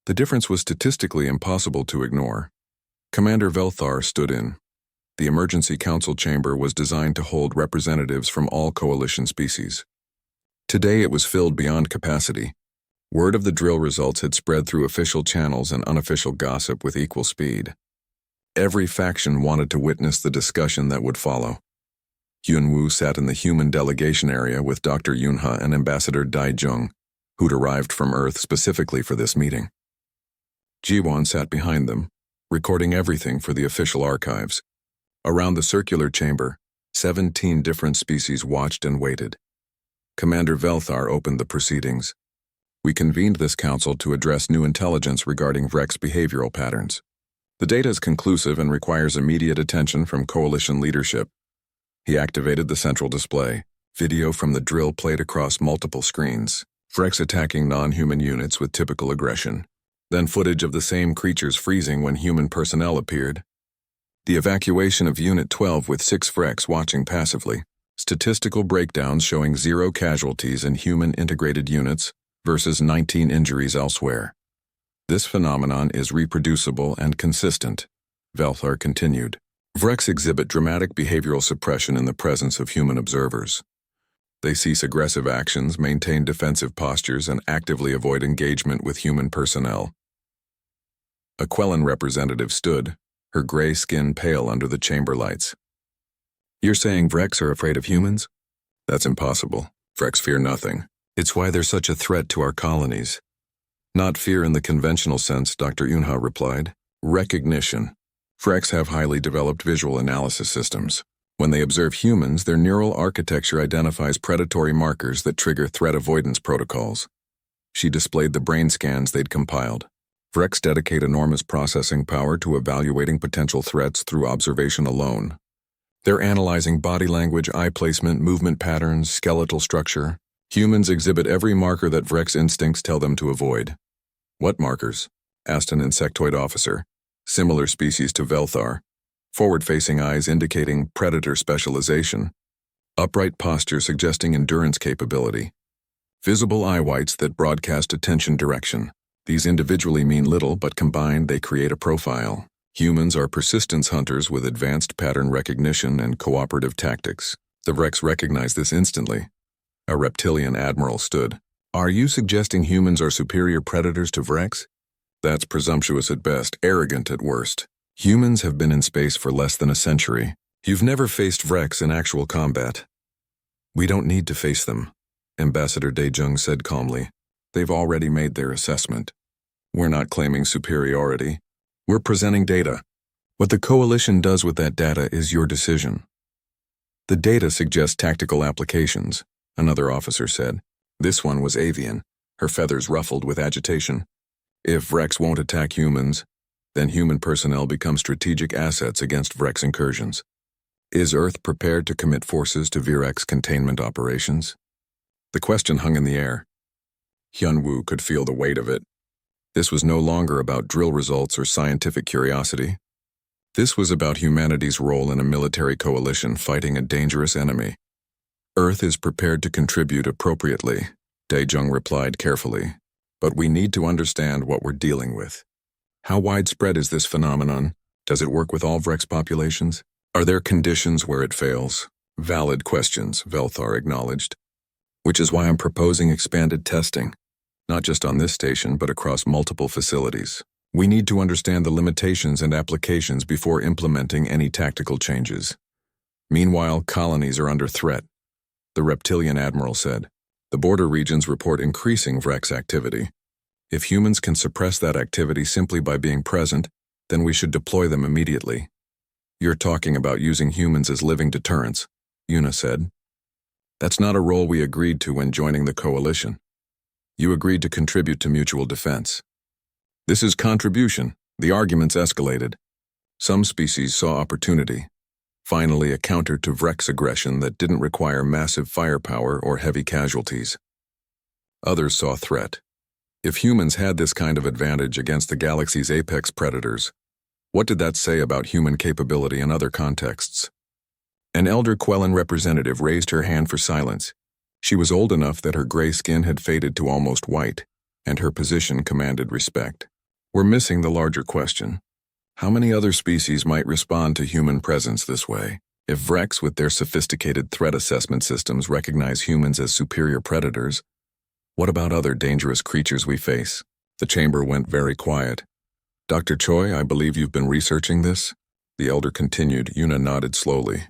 The difference was statistically impossible to ignore. Commander Velthar stood in. The emergency council chamber was designed to hold representatives from all coalition species. Today it was filled beyond capacity. Word of the drill results had spread through official channels and unofficial gossip with equal speed. Every faction wanted to witness the discussion that would follow. Yunwu sat in the human delegation area with Dr. Yunha and Ambassador Daijung, who'd arrived from Earth specifically for this meeting. Jiwon sat behind them, recording everything for the official archives. Around the circular chamber, 17 different species watched and waited. Commander Velthar opened the proceedings. We convened this council to address new intelligence regarding Vrex behavioral patterns. The data is conclusive and requires immediate attention from coalition leadership. He activated the central display. Video from the drill played across multiple screens. Vrex attacking non-human units with typical aggression. Then footage of the same creatures freezing when human personnel appeared. The evacuation of Unit 12 with 6 Vrex watching passively. Statistical breakdowns showing 0 casualties in human integrated units versus 19 injuries elsewhere. This phenomenon is reproducible and consistent, Velthar continued. Vrex exhibit dramatic behavioral suppression in the presence of human observers. They cease aggressive actions, maintain defensive postures, and actively avoid engagement with human personnel. A Quellan representative stood, her gray skin pale under the chamber lights. You're saying Vrex are afraid of humans? That's impossible. Vrex fear nothing. It's why they're such a threat to our colonies. Not fear in the conventional sense, Dr. Yunha replied. Recognition. Vrex have highly developed visual analysis systems. When they observe humans, their neural architecture identifies predatory markers that trigger threat avoidance protocols. She displayed the brain scans they'd compiled. Vrex dedicate enormous processing power to evaluating potential threats through observation alone. They're analyzing body language, eye placement, movement patterns, skeletal structure. Humans exhibit every marker that Vrex instincts tell them to avoid. What markers? Asked an insectoid officer, similar species to Velthar. Forward-facing eyes indicating predator specialization. Upright posture suggesting endurance capability. Visible eye whites that broadcast attention direction. These individually mean little, but combined they create a profile. Humans are persistence hunters with advanced pattern recognition and cooperative tactics. The Vrex recognize this instantly. A reptilian admiral stood. Are you suggesting humans are superior predators to Vrex? That's presumptuous at best, arrogant at worst. Humans have been in space for less than a century. You've never faced Vrex in actual combat. We don't need to face them, Ambassador Daejung said calmly. They've already made their assessment. We're not claiming superiority. We're presenting data. What the coalition does with that data is your decision. The data suggests tactical applications, another officer said. This one was avian, her feathers ruffled with agitation. If Vrex won't attack humans, then human personnel become strategic assets against Vrex incursions. Is Earth prepared to commit forces to Virex containment operations? The question hung in the air. Hyunwoo could feel the weight of it. This was no longer about drill results or scientific curiosity. This was about humanity's role in a military coalition fighting a dangerous enemy. Earth is prepared to contribute appropriately, Daejung replied carefully. But we need to understand what we're dealing with. How widespread is this phenomenon? Does it work with all Vrex populations? Are there conditions where it fails? Valid questions, Velthar acknowledged. Which is why I'm proposing expanded testing. Not just on this station, but across multiple facilities. We need to understand the limitations and applications before implementing any tactical changes. Meanwhile, colonies are under threat, the reptilian admiral said. The border regions report increasing Vrex activity. If humans can suppress that activity simply by being present, then we should deploy them immediately. You're talking about using humans as living deterrents, Yuna said. That's not a role we agreed to when joining the coalition. You agreed to contribute to mutual defense. This is contribution. The arguments escalated. Some species saw opportunity. Finally, a counter to Vrex aggression that didn't require massive firepower or heavy casualties. Others saw threat. If humans had this kind of advantage against the galaxy's apex predators, what did that say about human capability in other contexts? An elder Quellan representative raised her hand for silence. She was old enough that her gray skin had faded to almost white, and her position commanded respect. We're missing the larger question. How many other species might respond to human presence this way? If Vrex with their sophisticated threat assessment systems recognize humans as superior predators, what about other dangerous creatures we face? The chamber went very quiet. Dr. Choi, I believe you've been researching this? The elder continued. Yuna nodded slowly.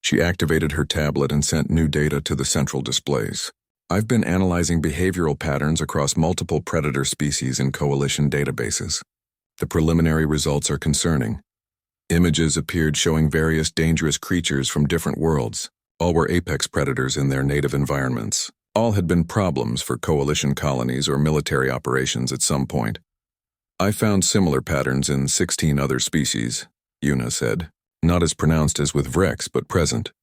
She activated her tablet and sent new data to the central displays. I've been analyzing behavioral patterns across multiple predator species in coalition databases. The preliminary results are concerning. Images appeared showing various dangerous creatures from different worlds. All were apex predators in their native environments. All had been problems for coalition colonies or military operations at some point. I found similar patterns in 16 other species, Yuna said. Not as pronounced as with Vrex, but present.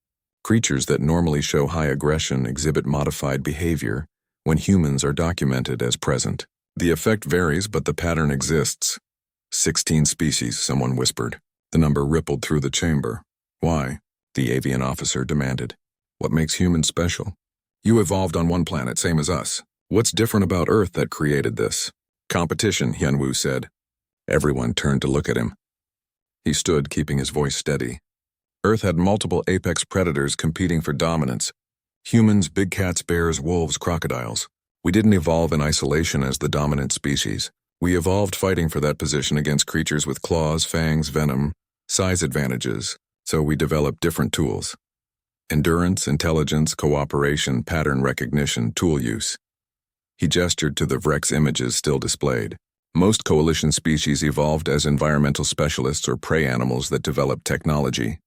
Creatures that normally show high aggression exhibit modified behavior when humans are documented as present. The effect varies, but the pattern exists. 16 species, someone whispered. The number rippled through the chamber. Why? The avian officer demanded. What makes humans special? You evolved on one planet, same as us. What's different about Earth that created this? Competition, Hyunwoo said. Everyone turned to look at him. He stood, keeping his voice steady. Earth had multiple apex predators competing for dominance. Humans, big cats, bears, wolves, crocodiles. We didn't evolve in isolation as the dominant species. We evolved fighting for that position against creatures with claws, fangs, venom, size advantages, so we developed different tools. Endurance, intelligence, cooperation, pattern recognition, tool use. He gestured to the Vrex images still displayed. Most coalition species evolved as environmental specialists or prey animals that developed technology.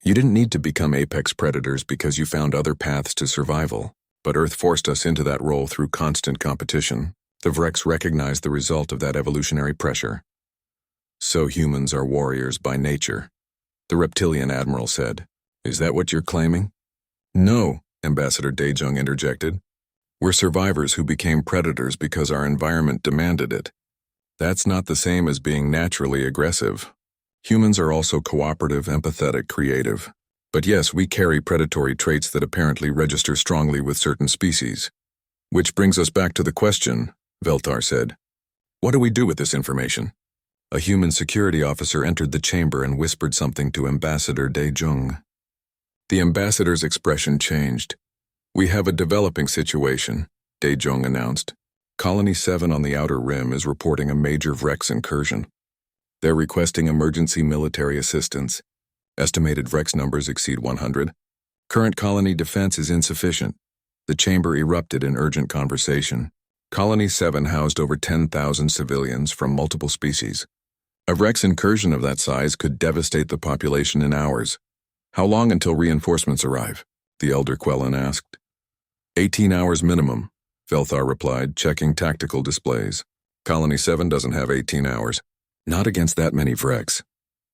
You didn't need to become apex predators because you found other paths to survival, but Earth forced us into that role through constant competition. The Vrex recognized the result of that evolutionary pressure. So humans are warriors by nature, the reptilian admiral said. Is that what you're claiming? No, Ambassador Daejung interjected. We're survivors who became predators because our environment demanded it. That's not the same as being naturally aggressive. Humans are also cooperative, empathetic, creative. But yes, we carry predatory traits that apparently register strongly with certain species. Which brings us back to the question, Veltar said. What do we do with this information? A human security officer entered the chamber and whispered something to Ambassador Daejung. The ambassador's expression changed. We have a developing situation, Daejung announced. Colony 7 on the Outer Rim is reporting a major Vrex incursion. They're requesting emergency military assistance. Estimated Vrex numbers exceed 100. Current colony defense is insufficient. The chamber erupted in urgent conversation. Colony 7 housed over 10,000 civilians from multiple species. A Vrex incursion of that size could devastate the population in hours. How long until reinforcements arrive? The elder Quellen asked. 18 hours minimum, Velthar replied, checking tactical displays. Colony 7 doesn't have 18 hours. Not against that many Vrex.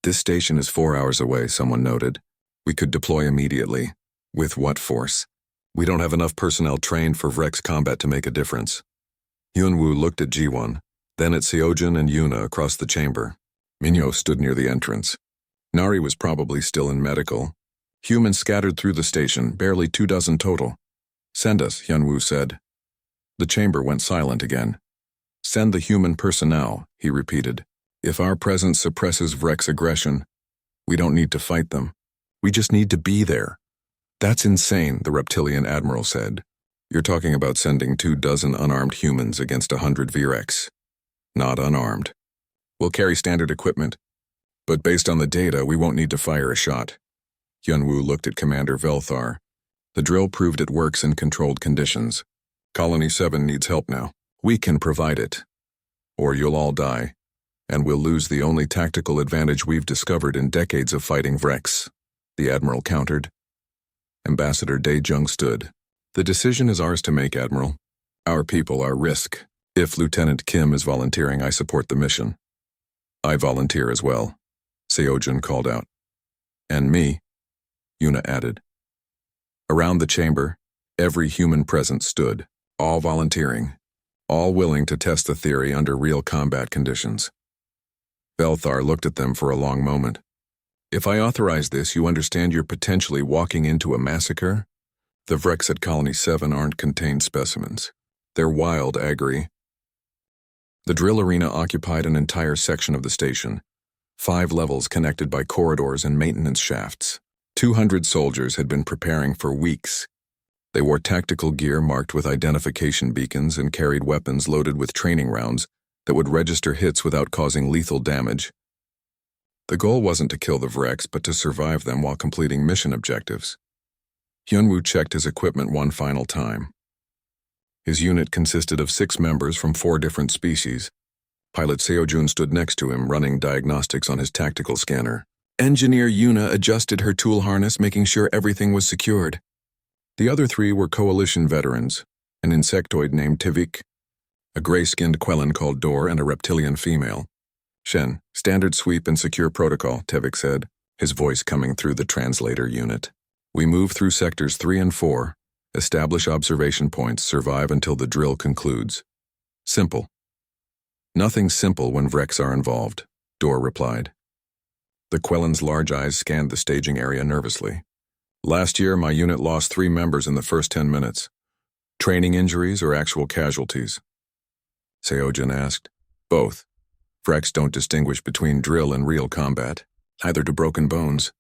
This station is 4 hours away, someone noted. We could deploy immediately. With what force? We don't have enough personnel trained for Vrex combat to make a difference. Hyunwoo looked at Ji-won, then at Seojin and Yuna across the chamber. Minyo stood near the entrance. Nari was probably still in medical. Humans scattered through the station, barely 24 total. Send us, Hyunwoo said. The chamber went silent again. Send the human personnel, he repeated. If our presence suppresses Vrex aggression, we don't need to fight them. We just need to be there. That's insane, the reptilian admiral said. You're talking about sending 24 unarmed humans against 100 Vrex. Not unarmed. We'll carry standard equipment, but based on the data, we won't need to fire a shot. Hyunwoo looked at Commander Velthar. The drill proved it works in controlled conditions. Colony 7 needs help now. We can provide it. Or you'll all die, and we'll lose the only tactical advantage we've discovered in decades of fighting Vrex, the Admiral countered. Ambassador Daejung stood. The decision is ours to make, Admiral. Our people are risk. If Lieutenant Kim is volunteering, I support the mission. I volunteer as well, Seojin called out. And me, Yuna added. Around the chamber, every human present stood, all volunteering, all willing to test the theory under real combat conditions. Velthar looked at them for a long moment. If I authorize this, you understand you're potentially walking into a massacre? The Vrex at Colony 7 aren't contained specimens. They're wild, Agri. The drill arena occupied an entire section of the station, 5 levels connected by corridors and maintenance shafts. 200 soldiers had been preparing for weeks. They wore tactical gear marked with identification beacons and carried weapons loaded with training rounds that would register hits without causing lethal damage. The goal wasn't to kill the Vrex, but to survive them while completing mission objectives. Hyunwoo checked his equipment one final time. His unit consisted of 6 members from 4 different species. Pilot Seojun stood next to him, running diagnostics on his tactical scanner. Engineer Yuna adjusted her tool harness, making sure everything was secured. The other 3 were Coalition veterans, an insectoid named Tivik, a gray-skinned Quellan called Dor, and a reptilian female. Shen, standard sweep and secure protocol, Tivik said, his voice coming through the translator unit. We move through sectors 3 and 4, establish observation points, survive until the drill concludes. Simple. Nothing simple when Vrex are involved, Dor replied. The Quellan's large eyes scanned the staging area nervously. Last year, my unit lost 3 members in the first 10 minutes. Training injuries or actual casualties? Seojun asked. Both. Vrex don't distinguish between drill and real combat, either to broken bones.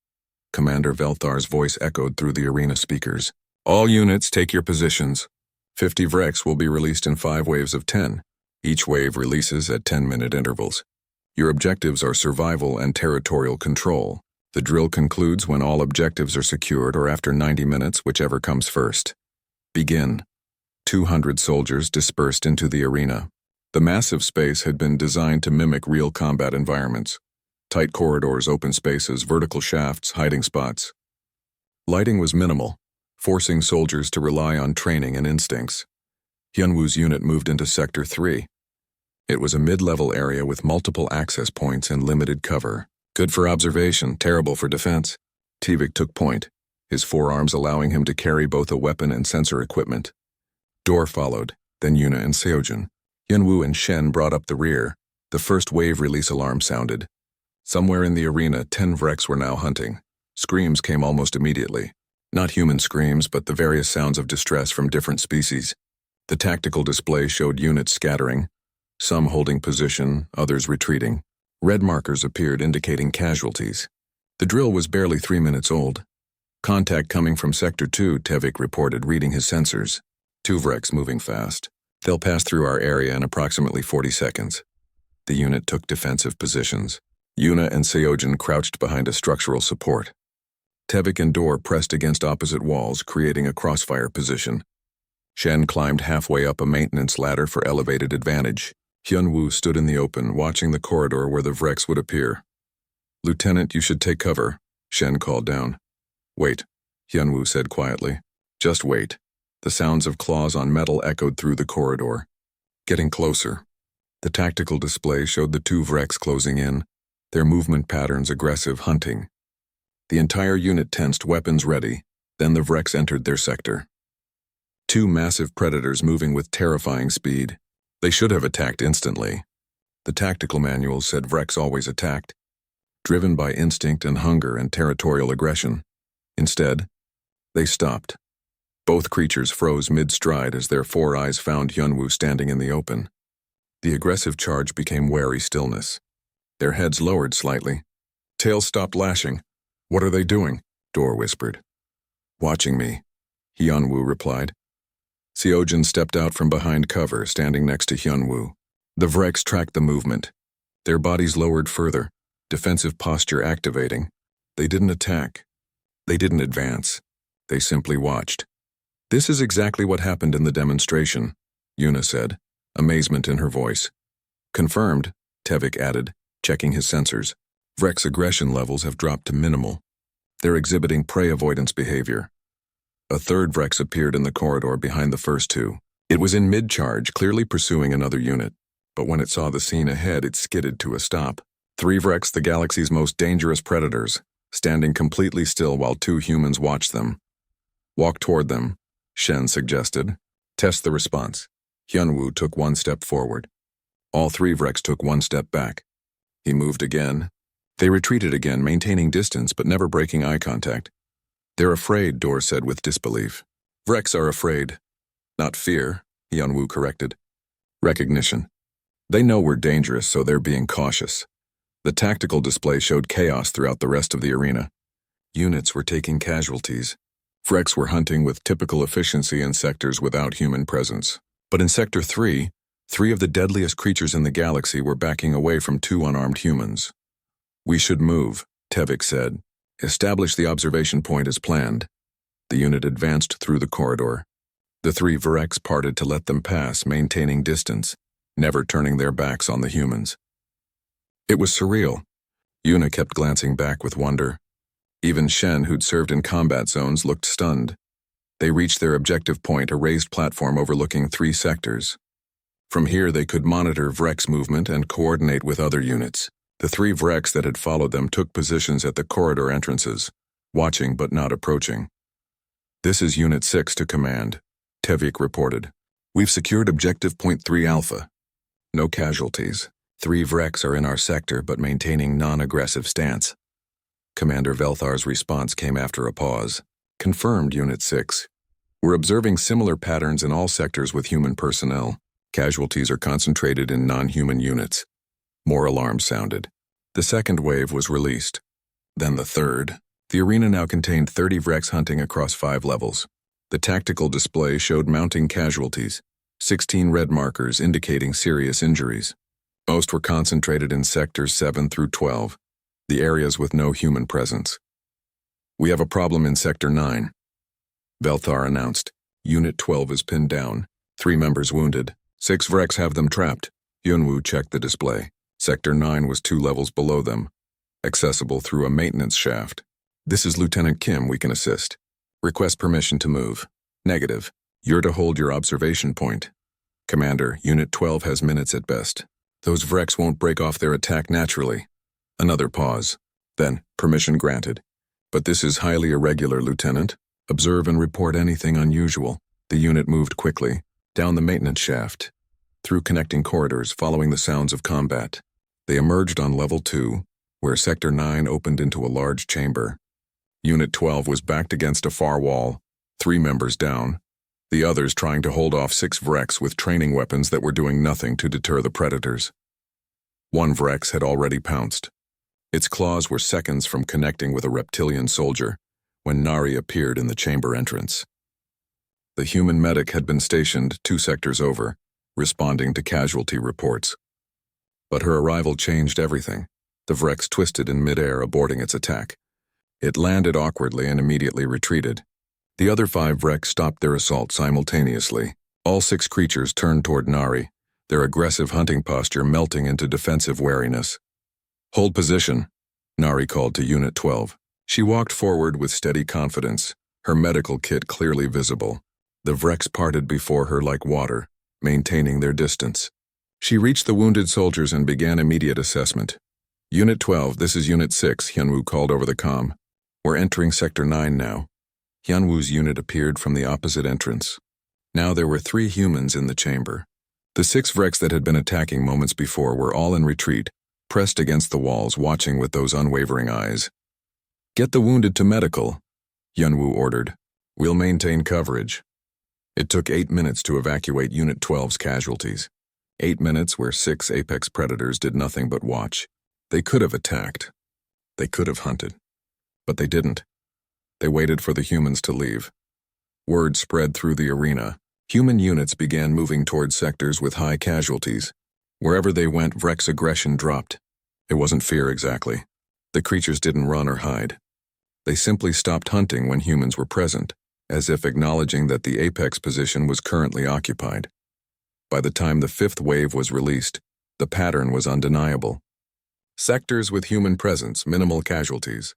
Commander Velthar's voice echoed through the arena speakers. All units take your positions. 50 Vrex will be released in 5 waves of 10. Each wave releases at 10-minute intervals. Your objectives are survival and territorial control. The drill concludes when all objectives are secured or after 90 minutes, whichever comes first. Begin. 200 soldiers dispersed into the arena. The massive space had been designed to mimic real combat environments. Tight corridors, open spaces, vertical shafts, hiding spots. Lighting was minimal, forcing soldiers to rely on training and instincts. Hyunwoo's unit moved into Sector 3. It was a mid-level area with multiple access points and limited cover. Good for observation, terrible for defense. Tivik took point, his forearms allowing him to carry both a weapon and sensor equipment. Dor followed, then Yuna and Seojun. Hyunwoo and Shen brought up the rear. The first wave release alarm sounded. Somewhere in the arena, 10 Vrex were now hunting. Screams came almost immediately. Not human screams, but the various sounds of distress from different species. The tactical display showed units scattering, some holding position, others retreating. Red markers appeared indicating casualties. The drill was barely 3 minutes old. Contact coming from Sector 2, Tevik reported, reading his sensors. 2 Vrex moving fast. They'll pass through our area in approximately 40 seconds. The unit took defensive positions. Yuna and Seojun crouched behind a structural support. Tevik and Dor pressed against opposite walls, creating a crossfire position. Shen climbed halfway up a maintenance ladder for elevated advantage. Hyunwoo stood in the open, watching the corridor where the Vrex would appear. Lieutenant, you should take cover, Shen called down. Wait, Hyunwoo said quietly. Just wait. The sounds of claws on metal echoed through the corridor. Getting closer. The tactical display showed the 2 Vrex closing in, their movement patterns aggressive, hunting. The entire unit tensed, weapons ready. Then the Vrex entered their sector. 2 massive predators moving with terrifying speed. They should have attacked instantly. The tactical manual said Vrex always attacked, driven by instinct and hunger and territorial aggression. Instead, they stopped. Both creatures froze mid-stride as their 4 eyes found Hyunwoo standing in the open. The aggressive charge became wary stillness. Their heads lowered slightly. Tails stopped lashing. What are they doing? Dor whispered. Watching me, Hyunwoo replied. Seojun stepped out from behind cover, standing next to Hyunwoo. The Vrex tracked the movement. Their bodies lowered further, defensive posture activating. They didn't attack. They didn't advance. They simply watched. This is exactly what happened in the demonstration, Yuna said, amazement in her voice. Confirmed, Tevik added, checking his sensors. Vrex aggression levels have dropped to minimal. They're exhibiting prey avoidance behavior. A 3rd Vrex appeared in the corridor behind the first 2. It was in mid-charge, clearly pursuing another unit, but when it saw the scene ahead, it skidded to a stop. 3 Vrex, the galaxy's most dangerous predators, standing completely still while 2 humans watched them. Walk toward them, Shen suggested. Test the response. Hyunwoo took 1 step forward. All 3 Vrex took 1 step back. He moved again. They retreated again, maintaining distance but never breaking eye contact. They're afraid, Dor said with disbelief. Vrex are afraid. Not fear, Hyunwoo corrected. Recognition. They know we're dangerous, so they're being cautious. The tactical display showed chaos throughout the rest of the arena. Units were taking casualties. Wrecks were hunting with typical efficiency in sectors without human presence. But in Sector 3, three of the deadliest creatures in the galaxy were backing away from two unarmed humans. "We should move," Tevik said. "Establish the observation point as planned." The unit advanced through the corridor. The three Wrecks parted to let them pass, maintaining distance, never turning their backs on the humans. It was surreal. Yuna kept glancing back with wonder. Even Shen, who'd served in combat zones, looked stunned. They reached their objective point, a raised platform overlooking 3 sectors. From here they could monitor Wreck's movement and coordinate with other units. The 3 Wrecks that had followed them took positions at the corridor entrances, watching but not approaching. "This is Unit 6 to command," Tevik reported. "We've secured Objective Point 3 Alpha. No casualties. 3 Wrecks are in our sector but maintaining non-aggressive stance." Commander Velthar's response came after a pause. "Confirmed, Unit 6. We're observing similar patterns in all sectors with human personnel. Casualties are concentrated in non-human units." More alarms sounded. The second wave was released. Then the third. The arena now contained 30 Wrecks hunting across 5 levels. The tactical display showed mounting casualties, 16 red markers indicating serious injuries. Most were concentrated in sectors 7 through 12, the areas with no human presence. "We have a problem in Sector 9. Velthar announced. "Unit 12 is pinned down. 3 members wounded. 6 Wrecks have them trapped." Yunwu checked the display. Sector 9 was 2 levels below them, accessible through a maintenance shaft. "This is Lieutenant Kim. We can assist. Request permission to move." "Negative. You're to hold your observation point." "Commander, Unit 12 has minutes at best. Those Wrecks won't break off their attack naturally." Another pause. Then, "Permission granted. But this is highly irregular, Lieutenant. Observe and report anything unusual." The unit moved quickly, down the maintenance shaft, through connecting corridors, following the sounds of combat. They emerged on Level 2, where Sector 9 opened into a large chamber. Unit 12 was backed against a far wall, 3 members down, the others trying to hold off 6 Wrecks with training weapons that were doing nothing to deter the predators. One Wrecks had already pounced. Its claws were seconds from connecting with a reptilian soldier when Nari appeared in the chamber entrance. The human medic had been stationed 2 sectors over, responding to casualty reports. But her arrival changed everything. The Wrecks twisted in midair, aborting its attack. It landed awkwardly and immediately retreated. The other 5 Wrecks stopped their assault simultaneously. All 6 creatures turned toward Nari, their aggressive hunting posture melting into defensive wariness. "Hold position," Nari called to Unit 12. She walked forward with steady confidence, her medical kit clearly visible. The Wrecks parted before her like water, maintaining their distance. She reached the wounded soldiers and began immediate assessment. "Unit 12, this is Unit 6, Hyunwoo called over the comm. We're entering Sector 9 now." Hyunwoo's unit appeared from the opposite entrance. Now there were 3 humans in the chamber. The 6 Wrecks that had been attacking moments before were all in retreat, pressed against the walls, watching with those unwavering eyes. "Get the wounded to medical," Hyunwoo ordered. "We'll maintain coverage." It took 8 minutes to evacuate Unit 12's casualties. 8 minutes where 6 apex predators did nothing but watch. They could have attacked. They could have hunted. But they didn't. They waited for the humans to leave. Word spread through the arena. Human units began moving toward sectors with high casualties. Wherever they went, Wreck's aggression dropped. It wasn't fear exactly. The creatures didn't run or hide. They simply stopped hunting when humans were present, as if acknowledging that the apex position was currently occupied. By the time the 5th wave was released, the pattern was undeniable. Sectors with human presence, minimal casualties.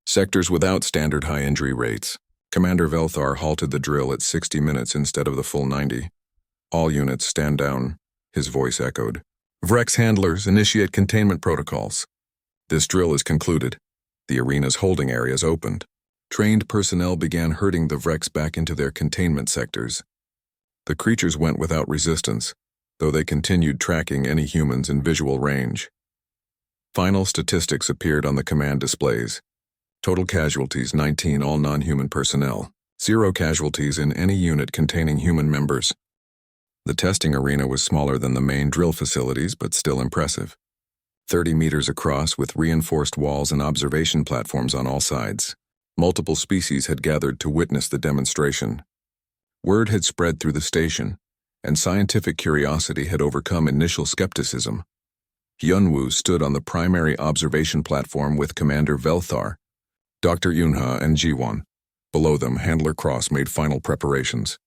Sectors without standard high injury rates. Commander Velthar halted the drill at 60 minutes instead of the full 90. "All units stand down," his voice echoed. "Wreck's handlers, initiate containment protocols." This drill is concluded. The arena's holding areas opened. Trained personnel began herding the Wrecks back into their containment sectors. The creatures went without resistance, though they continued tracking any humans in visual range. Final statistics appeared on the command displays. Total casualties 19, all non-human personnel. 0 casualties in any unit containing human members. The testing arena was smaller than the main drill facilities, but still impressive. 30 meters across with reinforced walls and observation platforms on all sides. Multiple species had gathered to witness the demonstration. Word had spread through the station, and scientific curiosity had overcome initial skepticism. Hyunwoo stood on the primary observation platform with Commander Velthar, Dr. Yunha, and Jiwon. Below them, Handler Cross made final preparations.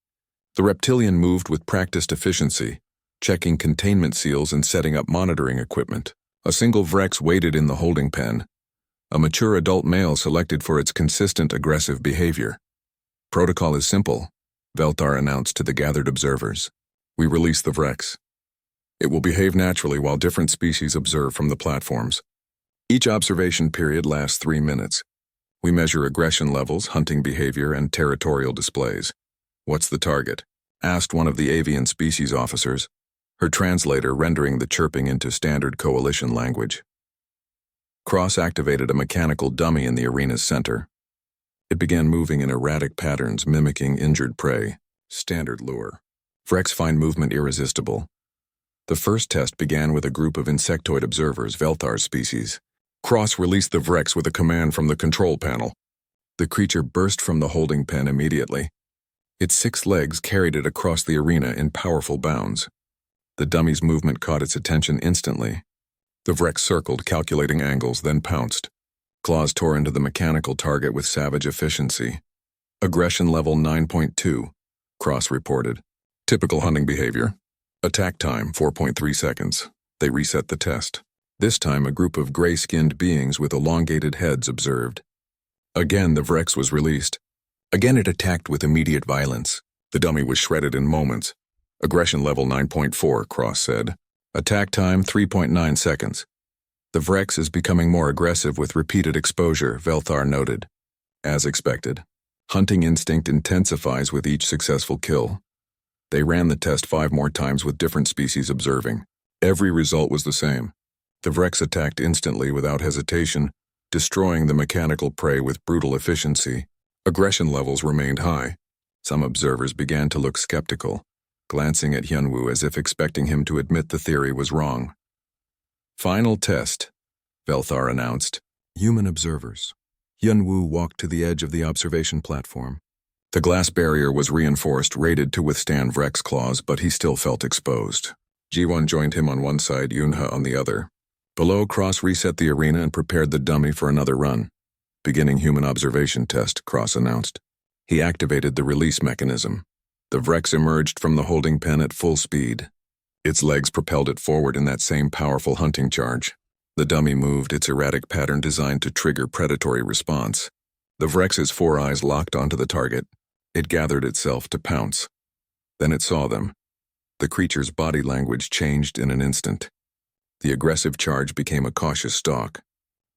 The reptilian moved with practiced efficiency, checking containment seals and setting up monitoring equipment. A single Vrex waited in the holding pen, a mature adult male selected for its consistent aggressive behavior. Protocol is simple, Velthar announced to the gathered observers. We release the Vrex. It will behave naturally while different species observe from the platforms. Each observation period lasts 3 minutes. We measure aggression levels, hunting behavior, and territorial displays. What's the target? Asked one of the avian species officers, her translator rendering the chirping into standard coalition language. Cross activated a mechanical dummy in the arena's center. It began moving in erratic patterns mimicking injured prey, standard lure. Vrex find movement irresistible. The first test began with a group of insectoid observers, Velthar's species. Cross released the Vrex with a command from the control panel. The creature burst from the holding pen immediately. Its 6 legs carried it across the arena in powerful bounds. The dummy's movement caught its attention instantly. The Vrex circled, calculating angles, then pounced. Claws tore into the mechanical target with savage efficiency. Aggression level 9.2, Cross reported. Typical hunting behavior. Attack time 4.3 seconds. They reset the test. This time a group of gray-skinned beings with elongated heads observed. Again the Vrex was released. Again it attacked with immediate violence. The dummy was shredded in moments. Aggression level 9.4, Cross said. Attack time 3.9 seconds. The Vrex is becoming more aggressive with repeated exposure, Velthar noted. As expected. Hunting instinct intensifies with each successful kill. They ran the test 5 more times with different species observing. Every result was the same. The Vrex attacked instantly without hesitation, destroying the mechanical prey with brutal efficiency. Aggression levels remained high. Some observers began to look skeptical, glancing at Hyunwoo as if expecting him to admit the theory was wrong. Final test, Velthar announced. Human observers. Hyunwoo walked to the edge of the observation platform. The glass barrier was reinforced, rated to withstand Vrex claws, but he still felt exposed. Jiwon joined him on one side, Yunha on the other. Below, Cross reset the arena and prepared the dummy for another run. Beginning human observation test, Cross announced. He activated the release mechanism. The Vrex emerged from the holding pen at full speed. Its legs propelled it forward in that same powerful hunting charge. The dummy moved, its erratic pattern designed to trigger predatory response. The Vrex's 4 eyes locked onto the target. It gathered itself to pounce. Then it saw them. The creature's body language changed in an instant. The aggressive charge became a cautious stalk.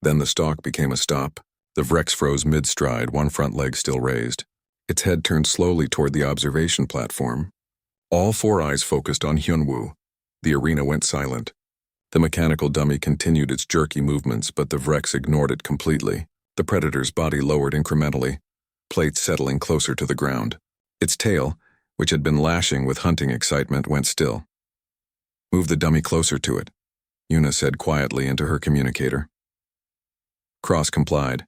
Then the stalk became a stop. The Vrex froze mid-stride, one front leg still raised. Its head turned slowly toward the observation platform. All 4 eyes focused on Hyunwoo. The arena went silent. The mechanical dummy continued its jerky movements, but the Vrex ignored it completely. The predator's body lowered incrementally, plates settling closer to the ground. Its tail, which had been lashing with hunting excitement, went still. Move the dummy closer to it, Yuna said quietly into her communicator. Cross complied.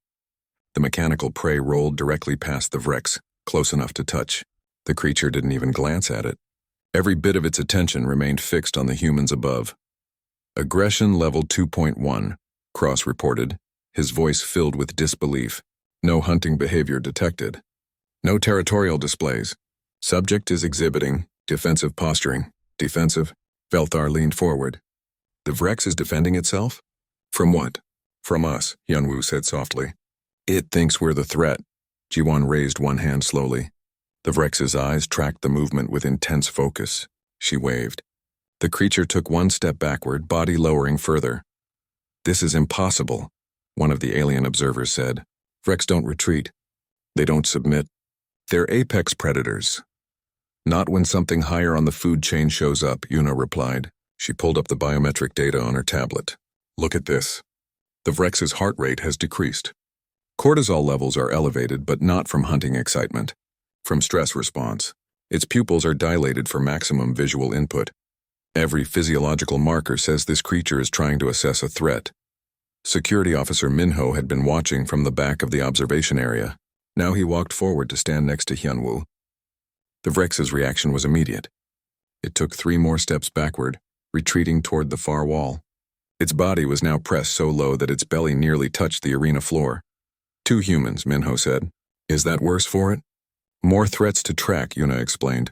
The mechanical prey rolled directly past the Vrex, close enough to touch. The creature didn't even glance at it. Every bit of its attention remained fixed on the humans above. Aggression level 2.1, Cross reported, his voice filled with disbelief. No hunting behavior detected. No territorial displays. Subject is exhibiting defensive posturing. Defensive? Velthar leaned forward. The Vrex is defending itself? From what? From us, Hyunwoo said softly. It thinks we're the threat. Jiwon raised one hand slowly. The Vrex's eyes tracked the movement with intense focus. She waved. The creature took 1 step backward, body lowering further. This is impossible, one of the alien observers said. Vrex don't retreat. They don't submit. They're apex predators. Not when something higher on the food chain shows up, Yuna replied. She pulled up the biometric data on her tablet. Look at this. The Vrex's heart rate has decreased. Cortisol levels are elevated, but not from hunting excitement. From stress response. Its pupils are dilated for maximum visual input. Every physiological marker says this creature is trying to assess a threat. Security Officer Minho had been watching from the back of the observation area. Now he walked forward to stand next to Hyunwoo. The Vrex's reaction was immediate. It took 3 more steps backward, retreating toward the far wall. Its body was now pressed so low that its belly nearly touched the arena floor. 2 humans, Minho said. Is that worse for it? More threats to track, Yuna explained.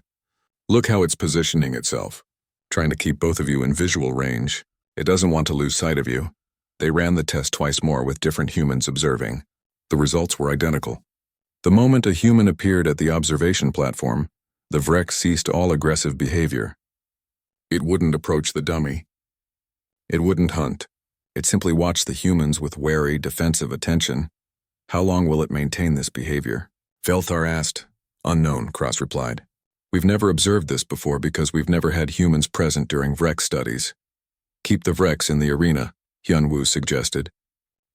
Look how it's positioning itself. Trying to keep both of you in visual range. It doesn't want to lose sight of you. They ran the test twice more with different humans observing. The results were identical. The moment a human appeared at the observation platform, the Vrex ceased all aggressive behavior. It wouldn't approach the dummy. It wouldn't hunt. It simply watched the humans with wary, defensive attention. How long will it maintain this behavior? Velthar asked. Unknown, Cross replied. We've never observed this before because we've never had humans present during Vrex studies. Keep the Vrex in the arena, Hyunwoo suggested.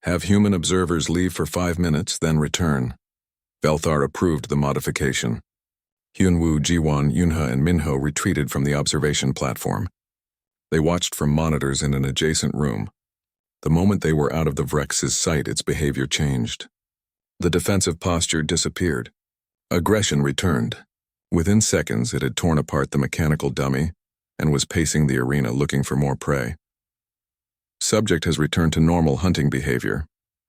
Have human observers leave for 5 minutes, then return. Velthar approved the modification. Hyunwoo, Jiwon, Yunha, and Minho retreated from the observation platform. They watched from monitors in an adjacent room. The moment they were out of the Vrex's sight, its behavior changed. The defensive posture disappeared. Aggression returned. Within seconds, it had torn apart the mechanical dummy and was pacing the arena looking for more prey. Subject has returned to normal hunting behavior,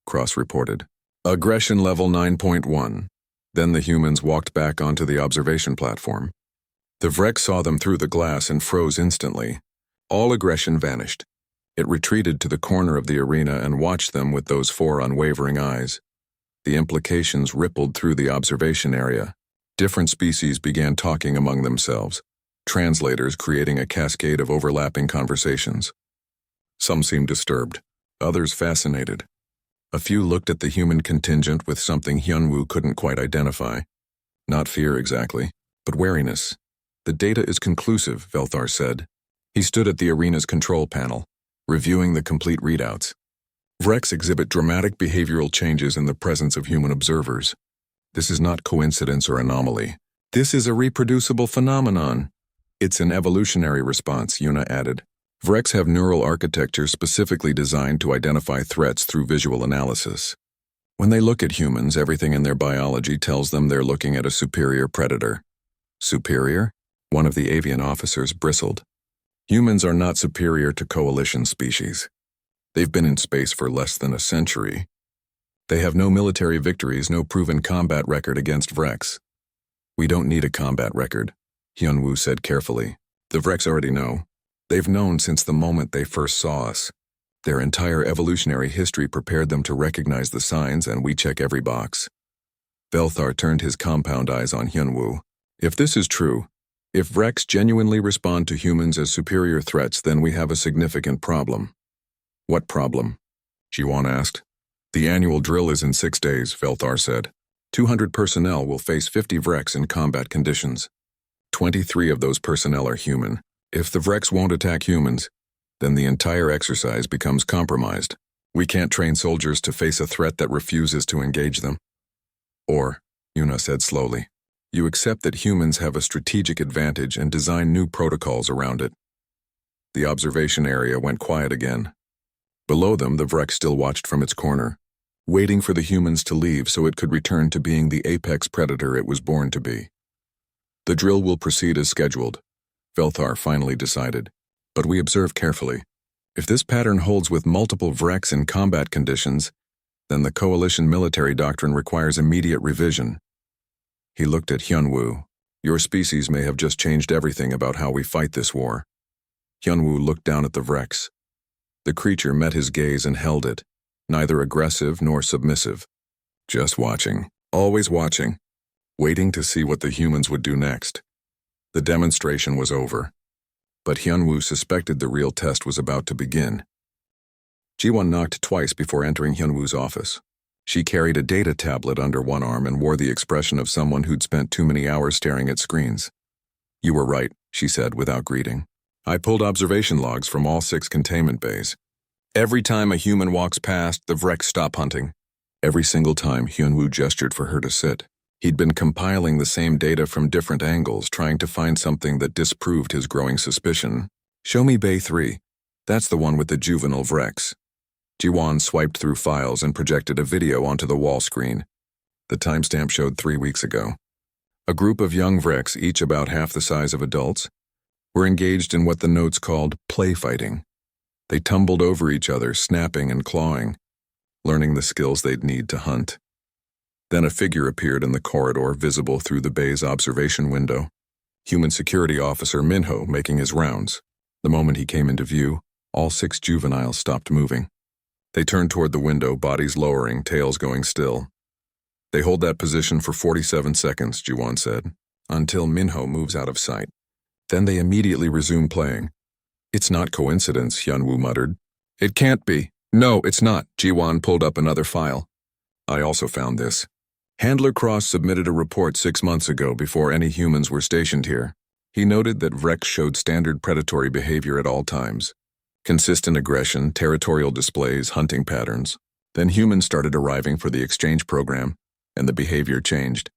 Cross reported. Aggression level 9.1. Then the humans walked back onto the observation platform. The Vrex saw them through the glass and froze instantly. All aggression vanished. It retreated to the corner of the arena and watched them with those 4 unwavering eyes. The implications rippled through the observation area. Different species began talking among themselves, translators creating a cascade of overlapping conversations. Some seemed disturbed, others fascinated. A few looked at the human contingent with something Hyunwoo couldn't quite identify. Not fear exactly, but wariness. The data is conclusive, Velthar said. He stood at the arena's control panel, reviewing the complete readouts. Vrex exhibit dramatic behavioral changes in the presence of human observers. This is not coincidence or anomaly. This is a reproducible phenomenon. It's an evolutionary response, Yuna added. Vrex have neural architecture specifically designed to identify threats through visual analysis. When they look at humans, everything in their biology tells them they're looking at a superior predator. Superior? One of the avian officers bristled. Humans are not superior to coalition species. They've been in space for less than a century. They have no military victories, no proven combat record against Vrex. We don't need a combat record, Hyunwoo said carefully. The Vrex already know. They've known since the moment they first saw us. Their entire evolutionary history prepared them to recognize the signs, and we check every box. Velthar turned his compound eyes on Hyunwoo. If this is true, if Vrex genuinely respond to humans as superior threats, then we have a significant problem. What problem? Jiwon asked. The annual drill is in 6 days, Velthar said. 200 personnel will face 50 Vrex in combat conditions. 23 of those personnel are human. If the Vrex won't attack humans, then the entire exercise becomes compromised. We can't train soldiers to face a threat that refuses to engage them. Or, Yuna said slowly, you accept that humans have a strategic advantage and design new protocols around it. The observation area went quiet again. Below them, the Vrex still watched from its corner, waiting for the humans to leave so it could return to being the apex predator it was born to be. The drill will proceed as scheduled, Velthar finally decided, but we observe carefully. If this pattern holds with multiple Vrex in combat conditions, then the coalition military doctrine requires immediate revision. He looked at Hyunwoo. Your species may have just changed everything about how we fight this war. Hyunwoo looked down at the Vrex. The creature met his gaze and held it, neither aggressive nor submissive. Just watching, always watching, waiting to see what the humans would do next. The demonstration was over, but Hyunwoo suspected the real test was about to begin. Jiwon knocked twice before entering Hyunwoo's office. She carried a data tablet under one arm and wore the expression of someone who'd spent too many hours staring at screens. You were right, she said without greeting. I pulled observation logs from all 6 containment bays. Every time a human walks past, the Vrex stop hunting. Every single time, Hyunwoo gestured for her to sit. He'd been compiling the same data from different angles, trying to find something that disproved his growing suspicion. Show me Bay 3. That's the one with the juvenile Vrex. Jiwan swiped through files and projected a video onto the wall screen. The timestamp showed 3 weeks ago. A group of young Vrex, each about half the size of adults, were engaged in what the notes called play fighting. They tumbled over each other, snapping and clawing, learning the skills they'd need to hunt. Then a figure appeared in the corridor, visible through the bay's observation window. Human security officer Minho making his rounds. The moment he came into view, all 6 juveniles stopped moving. They turned toward the window, bodies lowering, tails going still. They hold that position for 47 seconds, Jiwan said, until Minho moves out of sight. Then they immediately resume playing. It's not coincidence, Hyunwoo muttered. It can't be. No, it's not. Jiwan pulled up another file. I also found this. Handler Cross submitted a report 6 months ago before any humans were stationed here. He noted that Vrex showed standard predatory behavior at all times. Consistent aggression, territorial displays, hunting patterns. Then humans started arriving for the exchange program, and the behavior changed.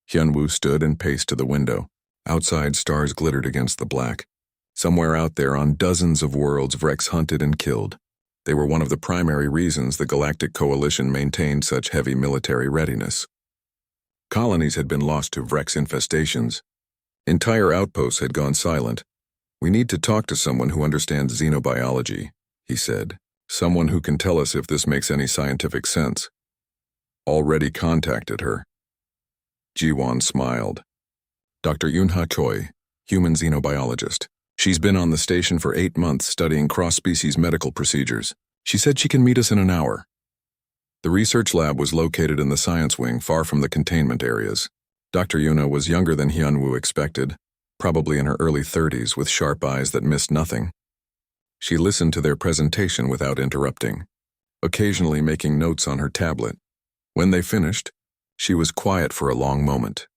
Hyunwoo stood and paced to the window. Outside, stars glittered against the black. Somewhere out there on dozens of worlds, Vrex hunted and killed. They were one of the primary reasons the Galactic Coalition maintained such heavy military readiness. Colonies had been lost to Vrex infestations. Entire outposts had gone silent. We need to talk to someone who understands xenobiology, he said. Someone who can tell us if this makes any scientific sense. Already contacted her. Jiwan smiled. Dr. Yunha Choi, human xenobiologist. She's been on the station for 8 months studying cross-species medical procedures. She said she can meet us in an hour. The research lab was located in the science wing, far from the containment areas. Dr. Yuna was younger than Hyunwoo expected, probably in her early 30s with sharp eyes that missed nothing. She listened to their presentation without interrupting, occasionally making notes on her tablet. When they finished, she was quiet for a long moment.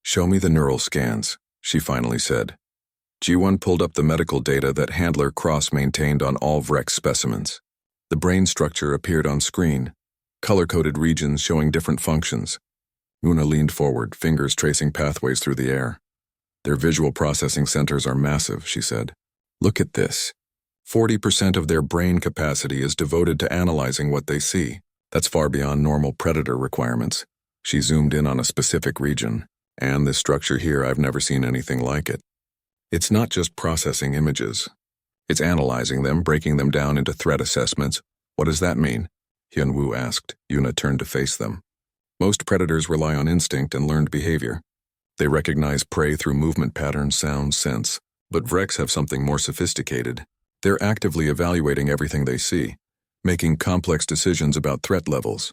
Show me the neural scans, she finally said. Jiwon pulled up the medical data that Handler Cross maintained on all Vrex specimens. The brain structure appeared on screen, color-coded regions showing different functions. Yuna leaned forward, fingers tracing pathways through the air. Their visual processing centers are massive, she said. Look at this. 40% of their brain capacity is devoted to analyzing what they see. That's far beyond normal predator requirements. She zoomed in on a specific region. And this structure here, I've never seen anything like it. It's not just processing images. It's analyzing them, breaking them down into threat assessments. What does that mean? Hyunwoo asked. Yuna turned to face them. Most predators rely on instinct and learned behavior. They recognize prey through movement patterns, sound, sense. But Vrex have something more sophisticated. They're actively evaluating everything they see, making complex decisions about threat levels.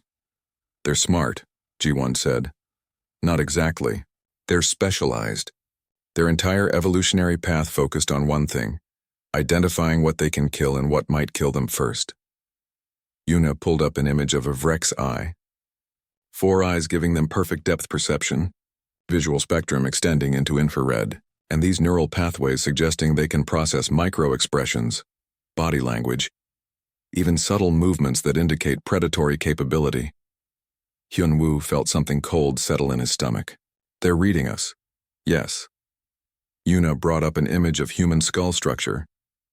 They're smart, Jiwon said. Not exactly. They're specialized. Their entire evolutionary path focused on one thing, identifying what they can kill and what might kill them first. Yuna pulled up an image of a Vrex eye. 4 eyes giving them perfect depth perception, visual spectrum extending into infrared, and these neural pathways suggesting they can process micro-expressions, body language, even subtle movements that indicate predatory capability. Hyunwoo felt something cold settle in his stomach. They're reading us. Yes. Yuna brought up an image of human skull structure,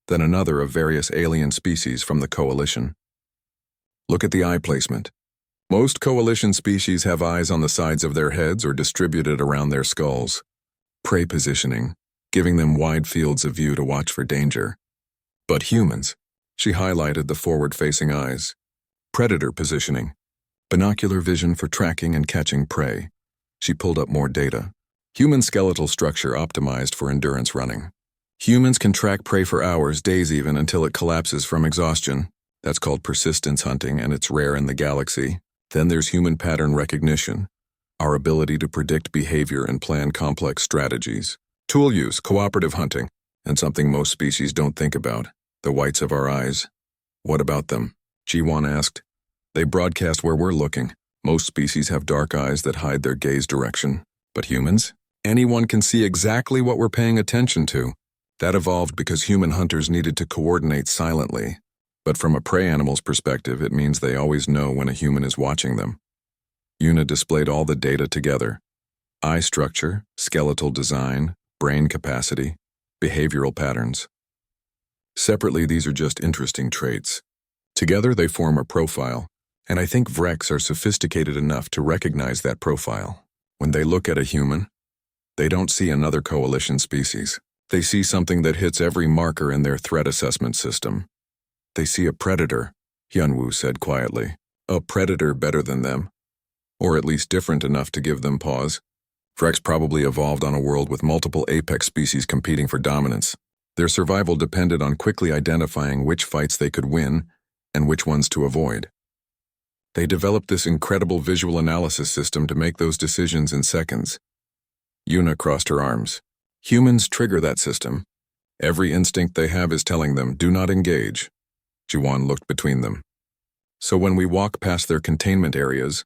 then another of various alien species from the Coalition. Look at the eye placement. Most Coalition species have eyes on the sides of their heads or distributed around their skulls. Prey positioning, giving them wide fields of view to watch for danger. But humans, she highlighted the forward-facing eyes. Predator positioning, binocular vision for tracking and catching prey. She pulled up more data. Human skeletal structure optimized for endurance running. Humans can track prey for hours, days even, until it collapses from exhaustion. That's called persistence hunting, and it's rare in the galaxy. Then there's human pattern recognition, our ability to predict behavior and plan complex strategies. Tool use, cooperative hunting, and something most species don't think about, the whites of our eyes. What about them? Jiwon asked. They broadcast where we're looking. Most species have dark eyes that hide their gaze direction. But humans? Anyone can see exactly what we're paying attention to. That evolved because human hunters needed to coordinate silently. But from a prey animal's perspective, it means they always know when a human is watching them. Yuna displayed all the data together: eye structure, skeletal design, brain capacity, behavioral patterns. Separately, these are just interesting traits. Together, they form a profile, and I think Vrex are sophisticated enough to recognize that profile. When they look at a human, they don't see another coalition species. They see something that hits every marker in their threat assessment system. They see a predator, Hyunwoo said quietly. A predator better than them, or at least different enough to give them pause. Vrex probably evolved on a world with multiple apex species competing for dominance. Their survival depended on quickly identifying which fights they could win and which ones to avoid. They developed this incredible visual analysis system to make those decisions in seconds. Yuna crossed her arms. Humans trigger that system. Every instinct they have is telling them, do not engage. Jiwon looked between them. So when we walk past their containment areas,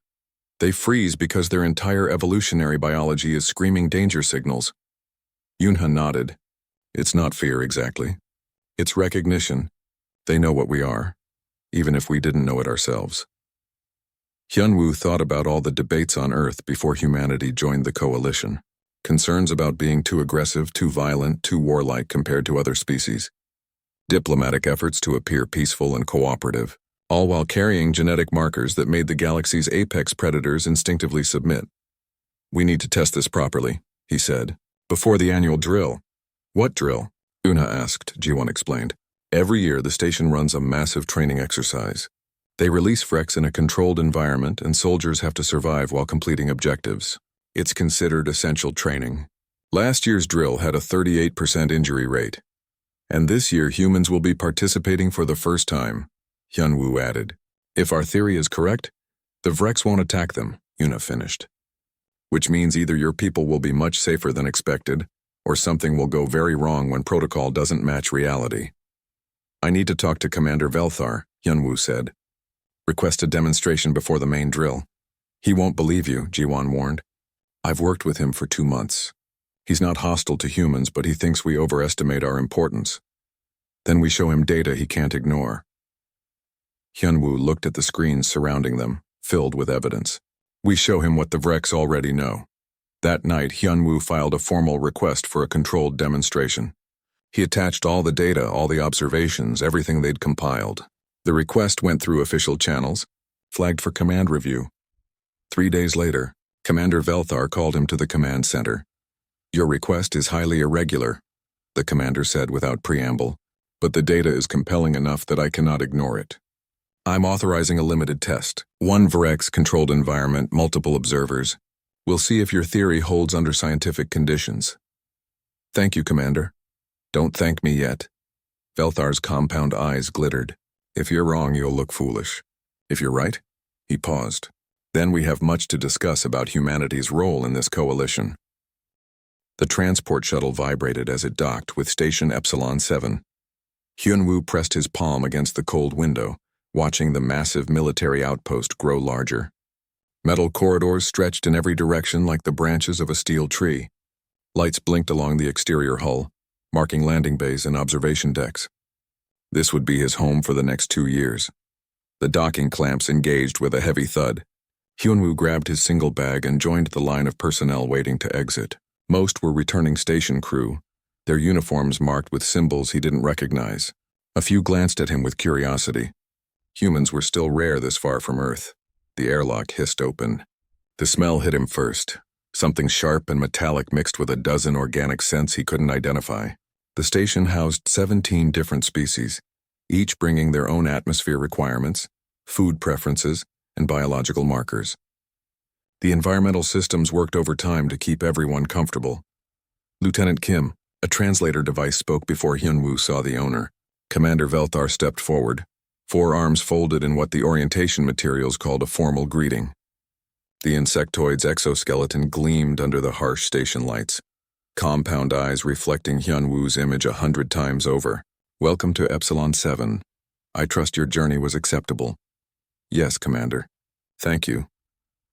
they freeze because their entire evolutionary biology is screaming danger signals. Yunha nodded. It's not fear exactly. It's recognition. They know what we are, even if we didn't know it ourselves. Hyunwoo thought about all the debates on Earth before humanity joined the coalition. Concerns about being too aggressive, too violent, too warlike compared to other species. Diplomatic efforts to appear peaceful and cooperative, all while carrying genetic markers that made the galaxy's apex predators instinctively submit. We need to test this properly, he said, before the annual drill. What drill? Una asked, Jiwon explained. Every year the station runs a massive training exercise. They release Vrex in a controlled environment and soldiers have to survive while completing objectives. It's considered essential training. Last year's drill had a 38% injury rate. And this year humans will be participating for the first time, Hyunwoo added. If our theory is correct, the Vrex won't attack them, Yuna finished. Which means either your people will be much safer than expected, or something will go very wrong when protocol doesn't match reality. I need to talk to Commander Velthar, Hyunwoo said. Request a demonstration before the main drill. He won't believe you, Jiwon warned. I've worked with him for 2 months. He's not hostile to humans, but he thinks we overestimate our importance. Then we show him data he can't ignore. Hyunwoo looked at the screens surrounding them, filled with evidence. We show him what the Vrex already know. That night, Hyunwoo filed a formal request for a controlled demonstration. He attached all the data, all the observations, everything they'd compiled. The request went through official channels, flagged for command review. 3 days later, Commander Velthar called him to the command center. Your request is highly irregular, the commander said without preamble, but the data is compelling enough that I cannot ignore it. I'm authorizing a limited test. 1 Vrex-controlled environment, multiple observers. We'll see if your theory holds under scientific conditions. Thank you, Commander. Don't thank me yet. Velthar's compound eyes glittered. If you're wrong, you'll look foolish. If you're right, he paused. Then we have much to discuss about humanity's role in this coalition. The transport shuttle vibrated as it docked with Station Epsilon 7. Hyunwoo pressed his palm against the cold window, watching the massive military outpost grow larger. Metal corridors stretched in every direction like the branches of a steel tree. Lights blinked along the exterior hull, marking landing bays and observation decks. This would be his home for the next 2 years. The docking clamps engaged with a heavy thud. Hyunwoo grabbed his single bag and joined the line of personnel waiting to exit. Most were returning station crew, their uniforms marked with symbols he didn't recognize. A few glanced at him with curiosity. Humans were still rare this far from Earth. The airlock hissed open. The smell hit him first, something sharp and metallic mixed with a dozen organic scents he couldn't identify. The station housed 17 different species, each bringing their own atmosphere requirements, food preferences, and biological markers. The environmental systems worked overtime to keep everyone comfortable. Lieutenant Kim, a translator device, spoke before Hyunwoo saw the owner. Commander Velthar stepped forward, 4 arms folded in what the orientation materials called a formal greeting. The insectoid's exoskeleton gleamed under the harsh station lights, compound eyes reflecting Hyunwoo's image 100 times over. Welcome to Epsilon 7. I trust your journey was acceptable. Yes, Commander. Thank you.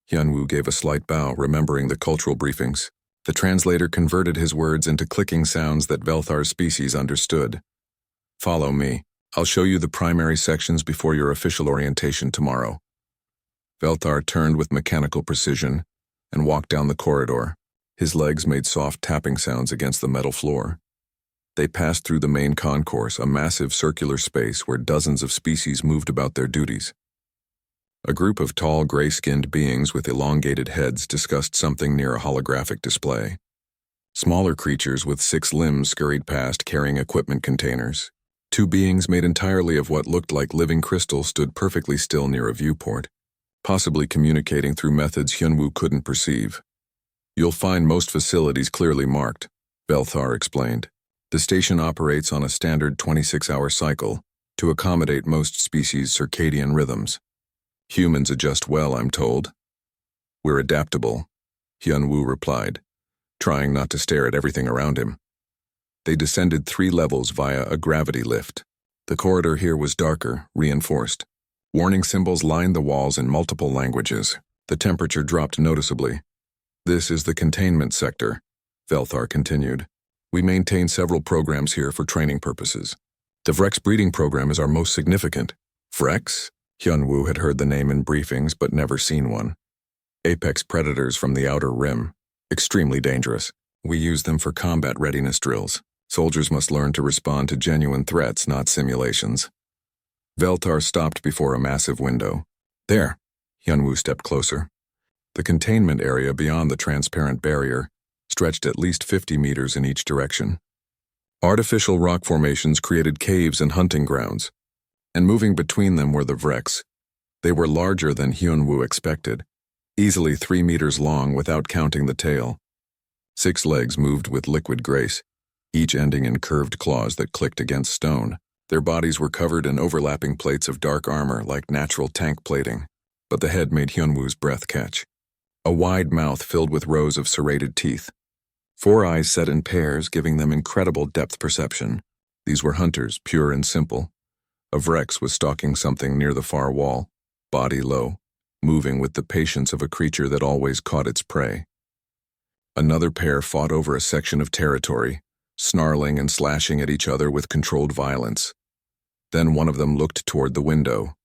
Hyunwoo gave a slight bow, remembering the cultural briefings. The translator converted his words into clicking sounds that Velthar's species understood. Follow me. I'll show you the primary sections before your official orientation tomorrow. Velthar turned with mechanical precision and walked down the corridor. His legs made soft tapping sounds against the metal floor. They passed through the main concourse, a massive circular space where dozens of species moved about their duties. A group of tall, gray-skinned beings with elongated heads discussed something near a holographic display. Smaller creatures with 6 limbs scurried past carrying equipment containers. 2 beings made entirely of what looked like living crystal stood perfectly still near a viewport, possibly communicating through methods Hyunwoo couldn't perceive. "You'll find most facilities clearly marked," Velthar explained. "The station operates on a standard 26-hour cycle to accommodate most species' circadian rhythms. Humans adjust well, I'm told." "We're adaptable," Hyunwoo replied, trying not to stare at everything around him. They descended 3 levels via a gravity lift. The corridor here was darker, reinforced. Warning symbols lined the walls in multiple languages. The temperature dropped noticeably. "This is the containment sector," Velthar continued. "We maintain several programs here for training purposes. The Vrex breeding program is our most significant." "Vrex?" Hyunwoo had heard the name in briefings but never seen one. "Apex predators from the outer rim. Extremely dangerous. We use them for combat readiness drills. Soldiers must learn to respond to genuine threats, not simulations." Velthar stopped before a massive window. "There." Hyunwoo stepped closer. The containment area beyond the transparent barrier stretched at least 50 meters in each direction. Artificial rock formations created caves and hunting grounds, and moving between them were the Vrex. They were larger than Hyunwoo expected, easily 3 meters long without counting the tail. 6 legs moved with liquid grace, each ending in curved claws that clicked against stone. Their bodies were covered in overlapping plates of dark armor like natural tank plating, but the head made Hyunwoo's breath catch. A wide mouth filled with rows of serrated teeth. 4 eyes set in pairs, giving them incredible depth perception. These were hunters, pure and simple. A Vrex was stalking something near the far wall, body low, moving with the patience of a creature that always caught its prey. Another pair fought over a section of territory, snarling and slashing at each other with controlled violence. Then one of them looked toward the window.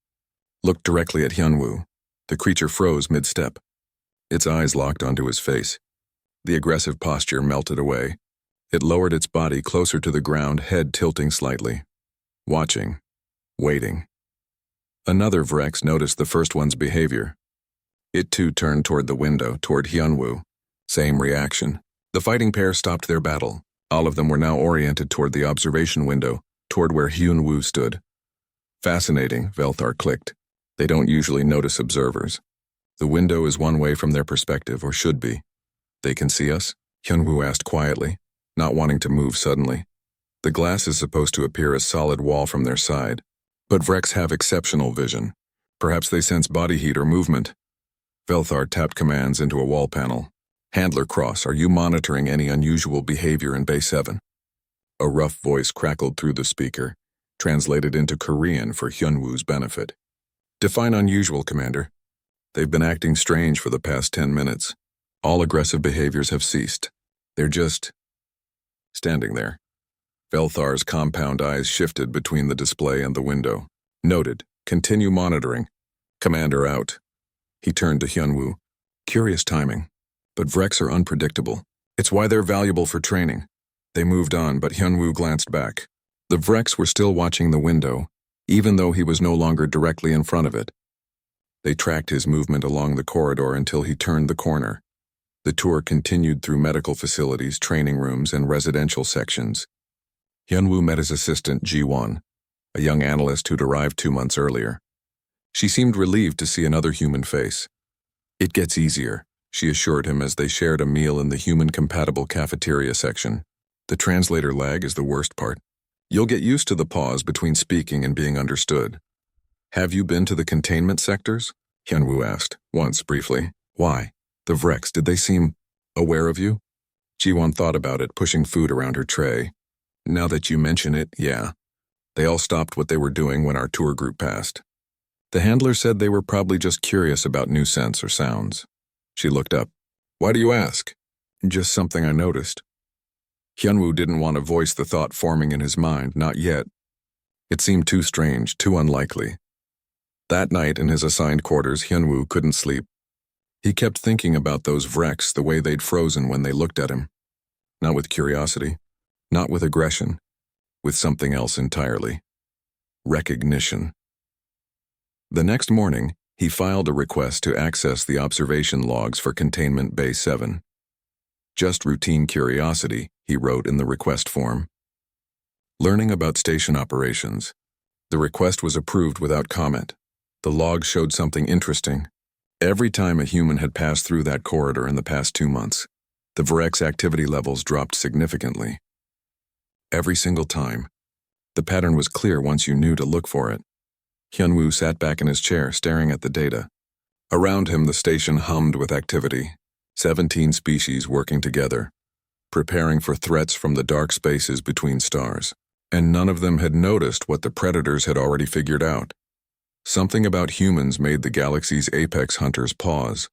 Looked directly at Hyunwoo. The creature froze mid-step. Its eyes locked onto his face. The aggressive posture melted away. It lowered its body closer to the ground, head tilting slightly. Watching. Waiting. Another Vrex noticed the first one's behavior. It too turned toward the window, toward Hyunwoo. Same reaction. The fighting pair stopped their battle. All of them were now oriented toward the observation window, toward where Hyunwoo stood. "Fascinating," Velthar clicked. "They don't usually notice observers. The window is one way from their perspective, or should be." "They can see us?" Hyunwoo asked quietly, not wanting to move suddenly. The glass is supposed to appear a solid wall from their side, but Vrex have exceptional vision. Perhaps they sense body heat or movement. Velthar tapped commands into a wall panel. "Handler Cross, are you monitoring any unusual behavior in Bay 7? A rough voice crackled through the speaker, translated into Korean for Hyunwoo's benefit. "Define unusual, Commander." "They've been acting strange for the past 10 minutes. All aggressive behaviors have ceased. They're just standing there." Velthar's compound eyes shifted between the display and the window. "Noted. Continue monitoring. Commander out." He turned to Hyunwoo. "Curious timing. But Vrex are unpredictable. It's why they're valuable for training." They moved on, but Hyunwoo glanced back. The Vrex were still watching the window, even though he was no longer directly in front of it. They tracked his movement along the corridor until he turned the corner. The tour continued through medical facilities, training rooms, and residential sections. Hyunwoo met his assistant, Ji-won, a young analyst who'd arrived 2 months earlier. She seemed relieved to see another human face. "It gets easier," she assured him as they shared a meal in the human-compatible cafeteria section. "The translator lag is the worst part. You'll get used to the pause between speaking and being understood." "Have you been to the containment sectors?" Hyunwoo asked, once briefly. "Why? The Vrex, did they seem aware of you?" Ji-won thought about it, pushing food around her tray. "Now that you mention it, yeah. They all stopped what they were doing when our tour group passed. The handler said they were probably just curious about new scents or sounds." She looked up. "Why do you ask?" "Just something I noticed." Hyunwoo didn't want to voice the thought forming in his mind, not yet. It seemed too strange, too unlikely. That night in his assigned quarters, Hyunwoo couldn't sleep. He kept thinking about those wrecks, the way they'd frozen when they looked at him. Not with curiosity, not with aggression, with something else entirely. Recognition. The next morning, he filed a request to access the observation logs for Containment Bay 7. Just routine curiosity, he wrote in the request form. Learning about station operations. The request was approved without comment. The log showed something interesting. Every time a human had passed through that corridor in the past 2 months, the Varek's activity levels dropped significantly. Every single time. The pattern was clear once you knew to look for it. Hyunwoo sat back in his chair, staring at the data. Around him, the station hummed with activity. 17 species working together, preparing for threats from the dark spaces between stars. And none of them had noticed what the predators had already figured out. Something about humans made the galaxy's apex hunters pause.